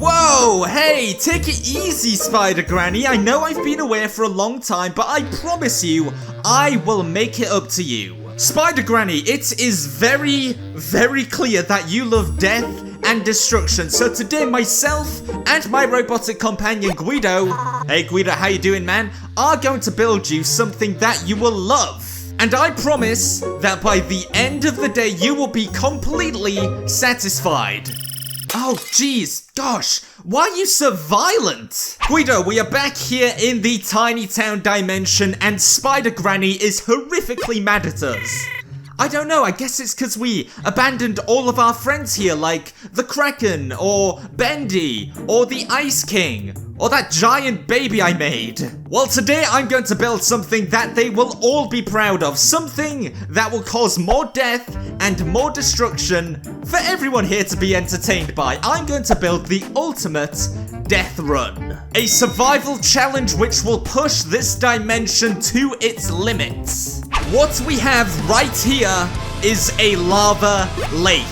Whoa, hey, take it easy, Spider Granny. I know I've been away for a long time, but I promise you, I will make it up to you. Spider Granny, it is very, very clear that you love death and destruction. So today, myself and my robotic companion Guido, hey Guido, how you doing, man, are going to build you something that you will love. And I promise that by the end of the day, you will be completely satisfied. Oh, jeez, gosh, why are you so violent? Guido, we are back here in the tiny town dimension, and Spider Granny is horrifically mad at us. I don't know, I guess it's because we abandoned all of our friends here, like the Kraken, or Bendy, or the Ice King, or that giant baby I made. Well, today I'm going to build something that they will all be proud of, something that will cause more death and more destruction for everyone here to be entertained by. I'm going to build the ultimate death run. A survival challenge which will push this dimension to its limits. What we have right here is a lava lake.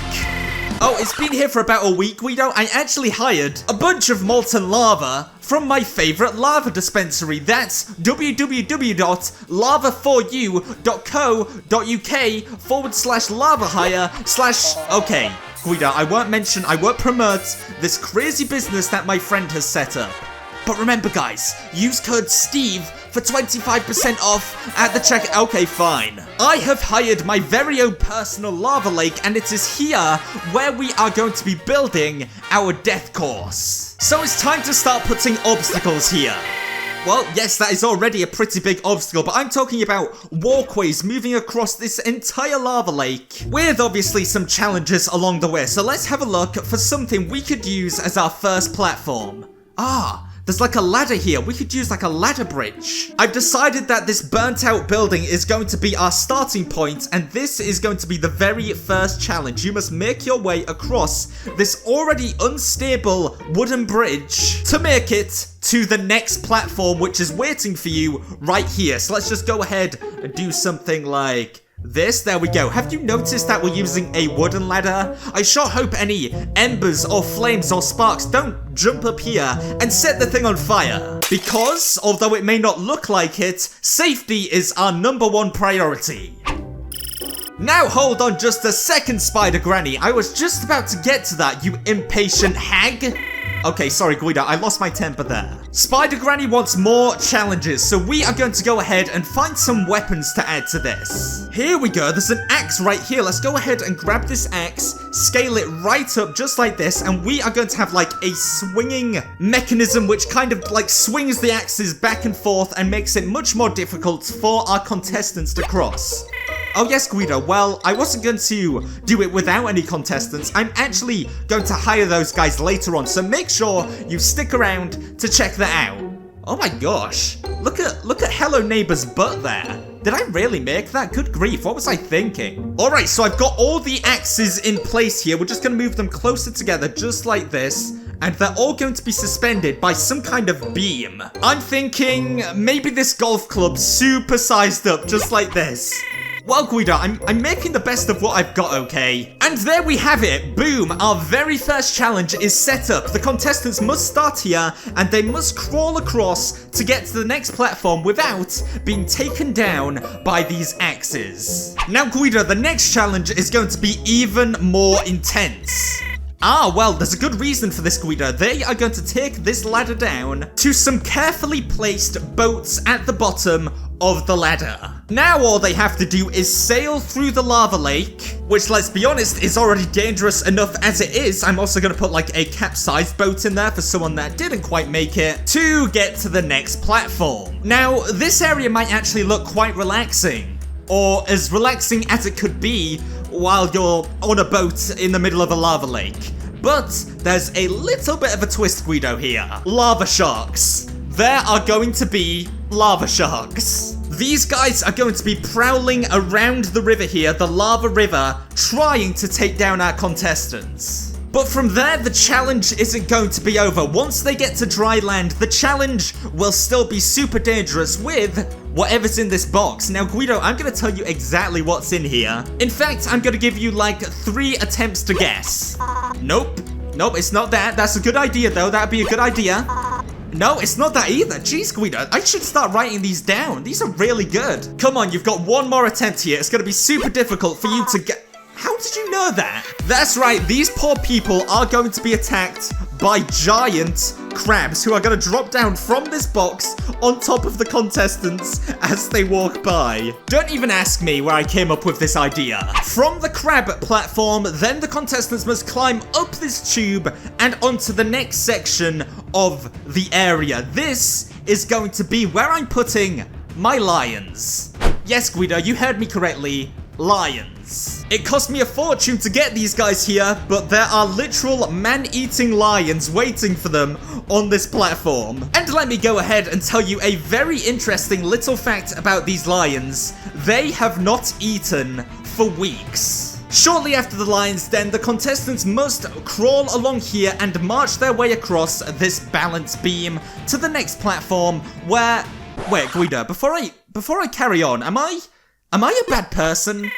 Oh, it's been here for about a week, Guido. I actually hired a bunch of molten lava from my favorite lava dispensary. That's www.lava4u.co.uk/lava hire/ Okay, Guido, I won't promote this crazy business that my friend has set up. But remember, guys, use code STEVE for 25% off at the checkout. Okay, fine. I have hired my very own personal lava lake, and it is here where we are going to be building our death course. So it's time to start putting obstacles here. Well, yes, that is already a pretty big obstacle, but I'm talking about walkways moving across this entire lava lake, with obviously some challenges along the way. So let's have a look for something we could use as our first platform. There's like a ladder here. We could use like a ladder bridge. I've decided that this burnt out building is going to be our starting point, and this is going to be the very first challenge. You must make your way across this already unstable wooden bridge to make it to the next platform, which is waiting for you right here. So let's just go ahead and do something like this. There we go. Have you noticed that we're using a wooden ladder? I sure hope any embers or flames or sparks don't jump up here and set the thing on fire. Because, although it may not look like it, safety is our #1 priority. Now hold on just a second, Spider Granny. I was just about to get to that, you impatient hag. Okay, sorry, Guido, I lost my temper there. Spider Granny wants more challenges, so we are going to go ahead and find some weapons to add to this. Here we go, there's an axe right here. Let's go ahead and grab this axe, scale it right up just like this, and we are going to have like a swinging mechanism which kind of like swings the axes back and forth and makes it much more difficult for our contestants to cross. Oh yes, Guido, well, I wasn't going to do it without any contestants. I'm actually going to hire those guys later on, so make sure you stick around to check that out. Oh my gosh, look at Hello Neighbor's butt there. Did I really make that? Good grief, what was I thinking? Alright, so I've got all the axes in place here. We're just going to move them closer together, just like this. And they're all going to be suspended by some kind of beam. I'm thinking maybe this golf club super sized up, just like this. Well, Guido, I'm making the best of what I've got, okay? And there we have it. Boom. Our very first challenge is set up. The contestants must start here, and they must crawl across to get to the next platform without being taken down by these axes. Now, Guido, the next challenge is going to be even more intense. Well, there's a good reason for this, Guido. They are going to take this ladder down to some carefully placed boats at the bottom of the ladder. Now all they have to do is sail through the lava lake, which, let's be honest, is already dangerous enough as it is. I'm also going to put like a capsized boat in there for someone that didn't quite make it to get to the next platform. Now, this area might actually look quite relaxing, or as relaxing as it could be while you're on a boat in the middle of a lava lake. But there's a little bit of a twist, Guido, here. Lava sharks. There are going to be lava sharks. These guys are going to be prowling around the river here, the lava river, trying to take down our contestants. But from there, the challenge isn't going to be over. Once they get to dry land, the challenge will still be super dangerous with whatever's in this box. Now, Guido, I'm going to tell you exactly what's in here. In fact, I'm going to give you like 3 attempts to guess. Nope. Nope, it's not that. That's a good idea, though. That'd be a good idea. No, it's not that either. Jeez, Guido, I should start writing these down. These are really good. Come on, you've got one more attempt here. It's going to be super difficult for you to get... How did you know that? That's right, these poor people are going to be attacked by giant crabs who are going to drop down from this box on top of the contestants as they walk by. Don't even ask me where I came up with this idea. From the crab platform, then the contestants must climb up this tube and onto the next section of the area. This is going to be where I'm putting my lions. Yes, Guido, you heard me correctly. Lions. It cost me a fortune to get these guys here, but there are literal man-eating lions waiting for them on this platform. And let me go ahead and tell you a very interesting little fact about these lions. They have not eaten for weeks. Shortly after the lions, then, the contestants must crawl along here and march their way across this balance beam to the next platform where... Wait, Guido, before I carry on, am I a bad person?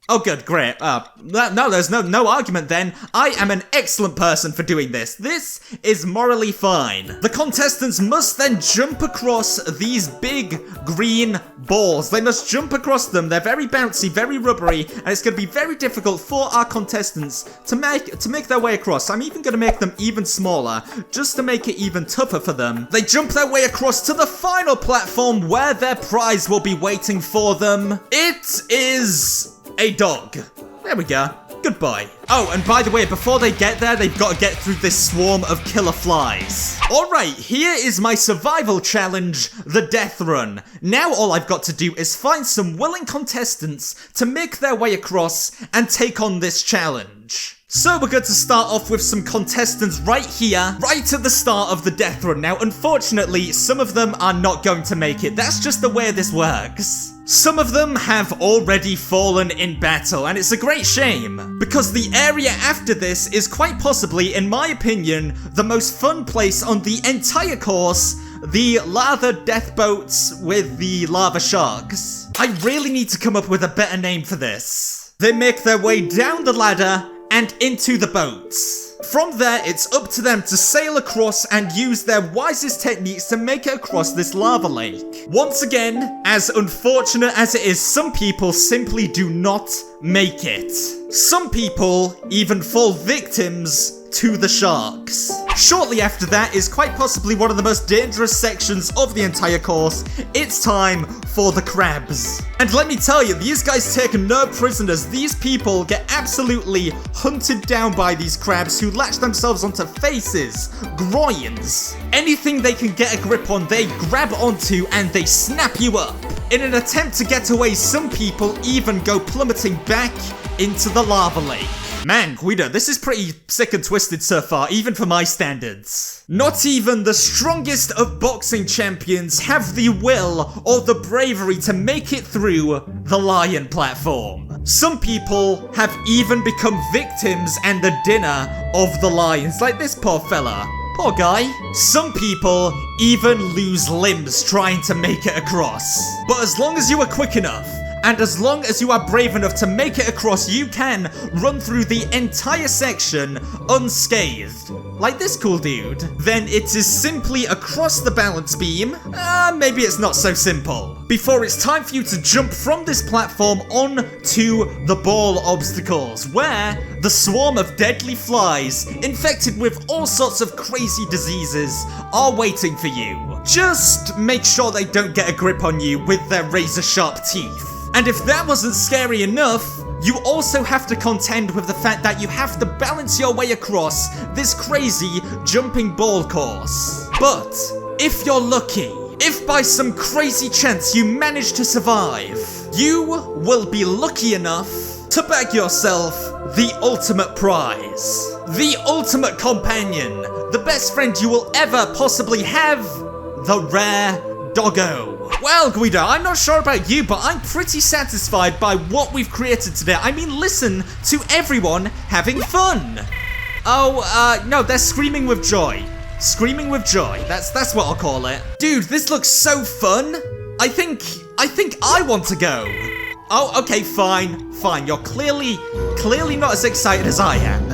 Oh, good, great. No, there's no argument then. I am an excellent person for doing this. This is morally fine. The contestants must then jump across these big green balls. They must jump across them. They're very bouncy, very rubbery, and it's going to be very difficult for our contestants to make their way across. I'm even going to make them even smaller, just to make it even tougher for them. They jump their way across to the final platform where their prize will be waiting for them. It is... a dog. There we go. Goodbye. Oh, and by the way, before they get there, they've got to get through this swarm of killer flies. Alright, here is my survival challenge, the death run. Now all I've got to do is find some willing contestants to make their way across and take on this challenge. So we're going to start off with some contestants right here, right at the start of the death run. Now, unfortunately, some of them are not going to make it. That's just the way this works. Some of them have already fallen in battle, and it's a great shame, because the area after this is quite possibly, in my opinion, the most fun place on the entire course, the lava death boats with the lava sharks. I really need to come up with a better name for this. They make their way down the ladder and into the boats. From there, it's up to them to sail across and use their wisest techniques to make it across this lava lake. Once again, as unfortunate as it is, some people simply do not make it. Some people even fall victims to the sharks. Shortly after that is quite possibly one of the most dangerous sections of the entire course. It's time for the crabs. And let me tell you, these guys take no prisoners. These people get absolutely hunted down by these crabs who latch themselves onto faces, groins, anything they can get a grip on, they grab onto and they snap you up. In an attempt to get away, some people even go plummeting back into the lava lake. Man, Guido, this is pretty sick and twisted so far, even for my standards. Not even the strongest of boxing champions have the will or the bravery to make it through the lion platform. Some people have even become victims and the dinner of the lions, like this poor fella. Poor guy. Some people even lose limbs trying to make it across. But as long as you are quick enough, and as long as you are brave enough to make it across, you can run through the entire section unscathed. Like this cool dude. Then it is simply across the balance beam. Maybe it's not so simple. Before it's time for you to jump from this platform on to the ball obstacles, where the swarm of deadly flies, infected with all sorts of crazy diseases, are waiting for you. Just make sure they don't get a grip on you with their razor-sharp teeth. And if that wasn't scary enough, you also have to contend with the fact that you have to balance your way across this crazy jumping ball course. But if you're lucky, if by some crazy chance you manage to survive, you will be lucky enough to bag yourself the ultimate prize. The ultimate companion. The best friend you will ever possibly have. The rare doggo. Well, Guido, I'm not sure about you, but I'm pretty satisfied by what we've created today. I mean, listen to everyone having fun. Oh, no, they're screaming with joy. Screaming with joy. That's what I'll call it. Dude, this looks so fun. I think I want to go. Oh, okay, fine. You're clearly not as excited as I am.